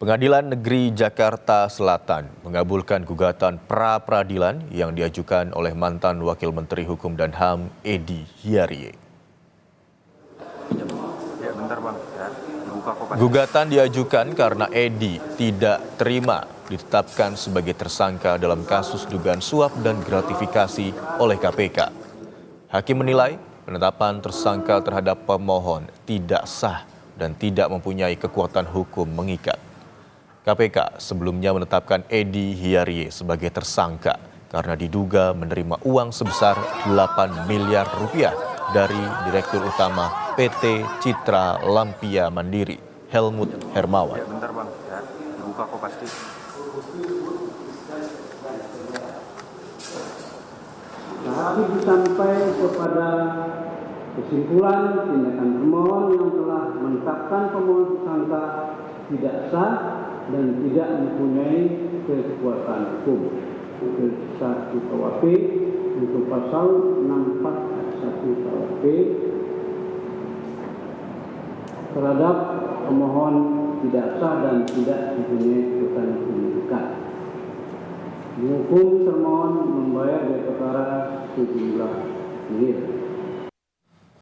Pengadilan Negeri Jakarta Selatan mengabulkan gugatan pra-peradilan yang diajukan oleh mantan Wakil Menteri Hukum dan HAM Edy Hiarie. Gugatan diajukan karena Edy tidak terima ditetapkan sebagai tersangka dalam kasus dugaan suap dan gratifikasi oleh KPK. Hakim menilai penetapan tersangka terhadap pemohon tidak sah dan tidak mempunyai kekuatan hukum mengikat. KPK sebelumnya menetapkan Edy Hiarie sebagai tersangka karena diduga menerima uang sebesar 8 miliar rupiah dari Direktur Utama PT Citra Lampia Mandiri, Helmut Hermawan. Ya, bentar Bang, ya, dibuka kok pasti. Kami sampai kepada kesimpulan tindakan pemohon yang telah menetapkan pemohon tersangka tidak sah dan tidak mempunyai kekuatan hukum. Satu KUHP untuk pasal 64 ayat 1 KUHP terhadap pemohon tidak sah dan tidak mempunyai kekuatan hukum mengikat. Menghukum termohon membayar biaya perkara sejumlah miliar.